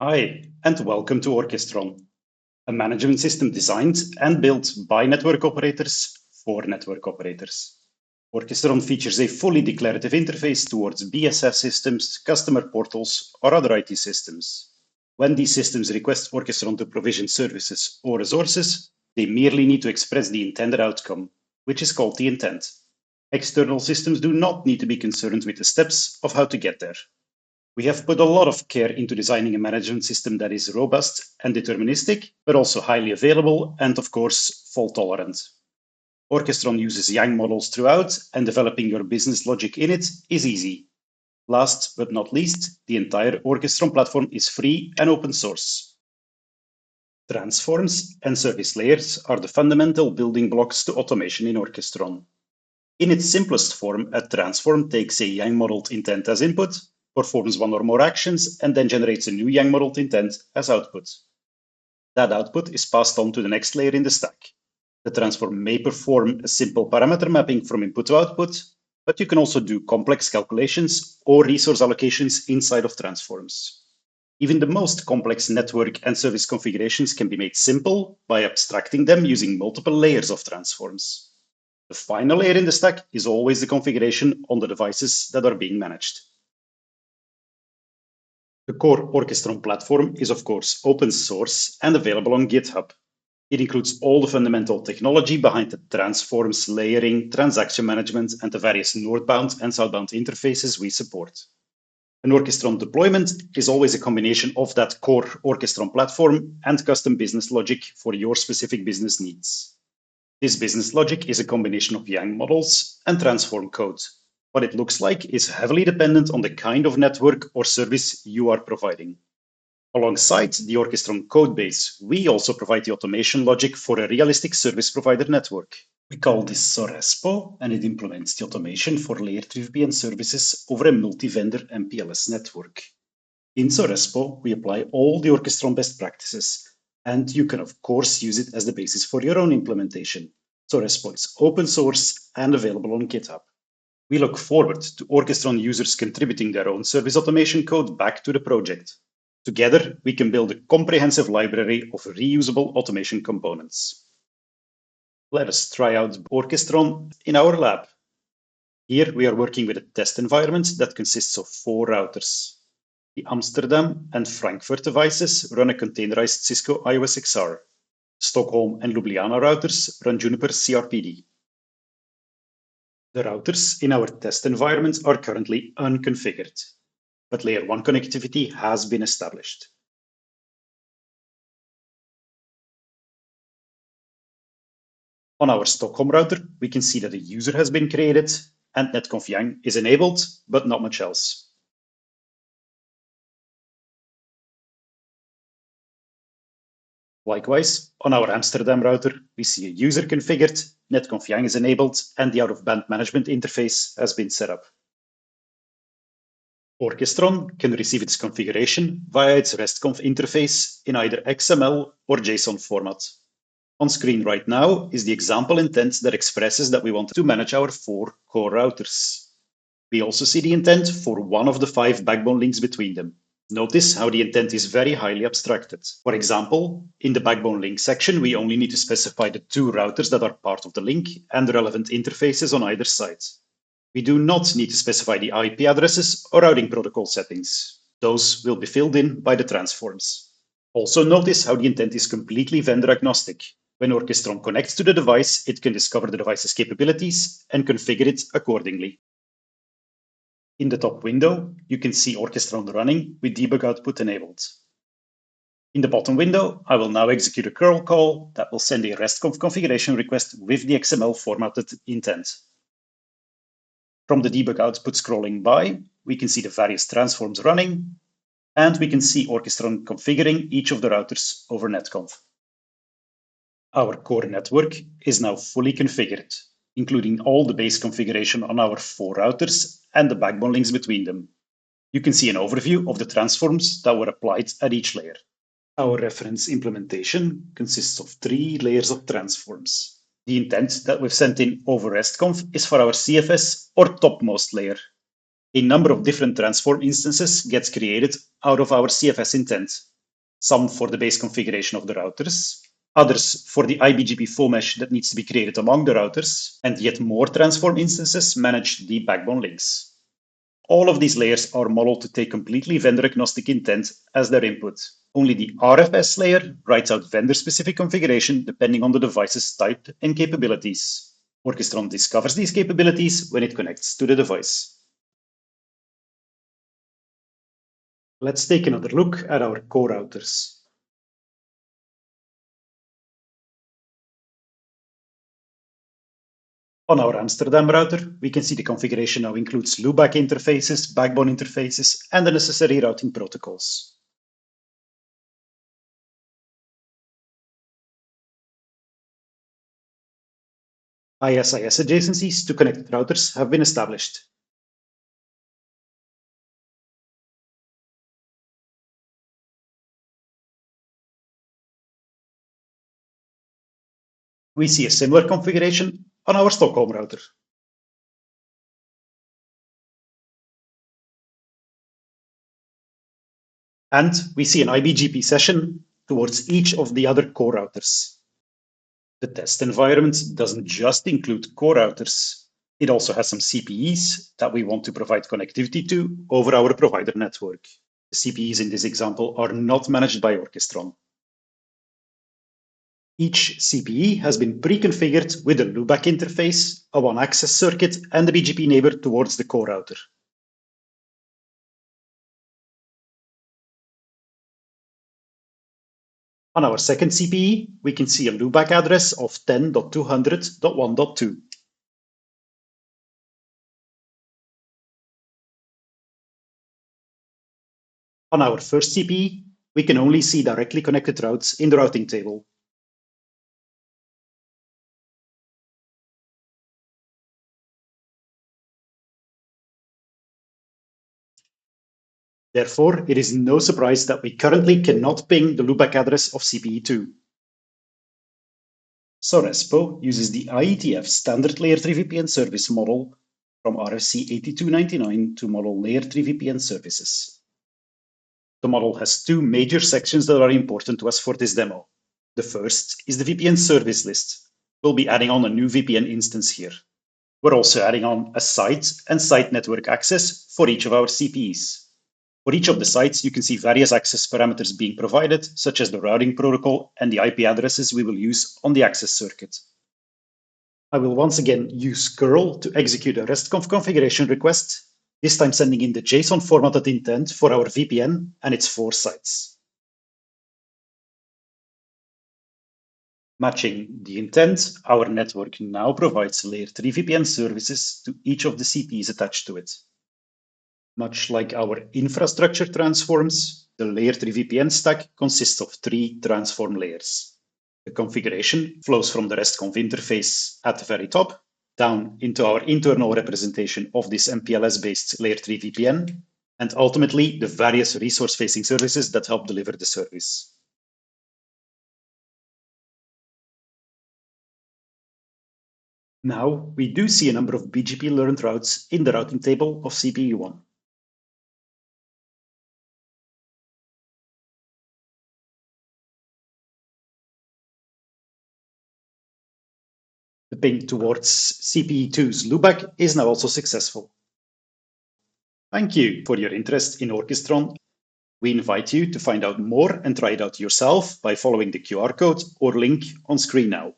Hi, and welcome to Orchestron, a management system designed and built by network operators for network operators. Orchestron features a fully declarative interface towards BSS systems, customer portals, or other IT systems. When these systems request Orchestron to provision services or resources, they merely need to express the intended outcome, which is called the intent. External systems do not need to be concerned with the steps of how to get there. We have put a lot of care into designing a management system that is robust and deterministic, but also highly available and, of course, fault tolerant. Orchestron uses Yang models throughout, and developing your business logic in it is easy. Last but not least, the entire Orchestron platform is free and open source. Transforms and service layers are the fundamental building blocks to automation in Orchestron. In its simplest form, a transform takes a Yang modeled intent as input, performs one or more actions, and then generates a new Yang modeled intent as output. That output is passed on to the next layer in the stack. The transform may perform a simple parameter mapping from input to output, but you can also do complex calculations or resource allocations inside of transforms. Even the most complex network and service configurations can be made simple by abstracting them using multiple layers of transforms. The final layer in the stack is always the configuration on the devices that are being managed. The core Orchestron platform is, of course, open source and available on GitHub. It includes all the fundamental technology behind the transforms, layering, transaction management, and the various northbound and southbound interfaces we support. An Orchestron deployment is always a combination of that core Orchestron platform and custom business logic for your specific business needs. This business logic is a combination of Yang models and transform code. What it looks like is heavily dependent on the kind of network or service you are providing. Alongside the Orchestron codebase, we also provide the automation logic for a realistic service provider network. We call this SORESPO, and it implements the automation for layer 3 VPN services over a multi-vendor MPLS network. In SORESPO, we apply all the Orchestron best practices, and you can of course use it as the basis for your own implementation. SORESPO is open source and available on GitHub. We look forward to Orchestron users contributing their own service automation code back to the project. Together, we can build a comprehensive library of reusable automation components. Let us try out Orchestron in our lab. Here we are working with a test environment that consists of 4 routers. The Amsterdam and Frankfurt devices run a containerized Cisco IOS XR. Stockholm and Ljubljana routers run Juniper CRPD. The routers in our test environment are currently unconfigured, but layer 1 connectivity has been established. On our Stockholm router, we can see that a user has been created and netconf Yang is enabled, but not much else. Likewise, on our Amsterdam router, we see a user configured, netconf Yang is enabled, and the out-of-band management interface has been set up. Orchestron can receive its configuration via its RESTconf interface in either XML or JSON format. On screen right now is the example intent that expresses that we want to manage our 4 core routers. We also see the intent for one of the 5 backbone links between them. Notice how the intent is very highly abstracted. For example, in the backbone link section, we only need to specify the 2 routers that are part of the link and the relevant interfaces on either side. We do not need to specify the IP addresses or routing protocol settings. Those will be filled in by the transforms. Also notice how the intent is completely vendor agnostic. When Orchestron connects to the device, it can discover the device's capabilities and configure it accordingly. In the top window, you can see Orchestron running with debug output enabled. In the bottom window, I will now execute a curl call that will send a RESTconf configuration request with the XML formatted intent. From the debug output scrolling by, we can see the various transforms running, and we can see Orchestron configuring each of the routers over netconf. Our core network is now fully configured, including all the base configuration on our 4 routers and the backbone links between them. You can see an overview of the transforms that were applied at each layer. Our reference implementation consists of 3 layers of transforms. The intent that we've sent in over RESTconf is for our CFS or topmost layer. A number of different transform instances gets created out of our CFS intent. Some for the base configuration of the routers, others for the IBGP full mesh that needs to be created among the routers, and yet more transform instances manage the backbone links. All of these layers are modeled to take completely vendor-agnostic intent as their input. Only the RFS layer writes out vendor-specific configuration depending on the device's type and capabilities. Orchestron discovers these capabilities when it connects to the device. Let's take another look at our core routers. On our Amsterdam router, we can see the configuration now includes loopback interfaces, backbone interfaces, and the necessary routing protocols. ISIS adjacencies to connected routers have been established. We see a similar configuration on our Stockholm router. And we see an IBGP session towards each of the other core routers. The test environment doesn't just include core routers. It also has some CPEs that we want to provide connectivity to over our provider network. The CPEs in this example are not managed by Orchestron. Each CPE has been pre-configured with a loopback interface, a one-access circuit, and a BGP neighbor towards the core router. On our second CPE, we can see a loopback address of 10.200.1.2. On our first CPE, we can only see directly connected routes in the routing table. Therefore, it is no surprise that we currently cannot ping the loopback address of CPE2. Sorespo uses the IETF standard layer 3 VPN service model from RFC 8299 to model layer 3 VPN services. The model has two major sections that are important to us for this demo. The first is the VPN service list. We'll be adding on a new VPN instance here. We're also adding on a site and site network access for each of our CPEs. For each of the sites, you can see various access parameters being provided, such as the routing protocol and the IP addresses we will use on the access circuit. I will once again use curl to execute a RESTconf configuration request, this time sending in the JSON formatted intent for our VPN and its 4 sites. Matching the intent, our network now provides layer 3 VPN services to each of the CPEs attached to it. Much like our infrastructure transforms, the layer 3 VPN stack consists of 3 transform layers. The configuration flows from the RESTconf interface at the very top, down into our internal representation of this MPLS-based layer 3 VPN, and ultimately the various resource-facing services that help deliver the service. Now, we do see a number of BGP learned routes in the routing table of CPE1. The ping towards CPE2's loopback is now also successful. Thank you for your interest in Orchestron. We invite you to find out more and try it out yourself by following the QR code or link on screen now.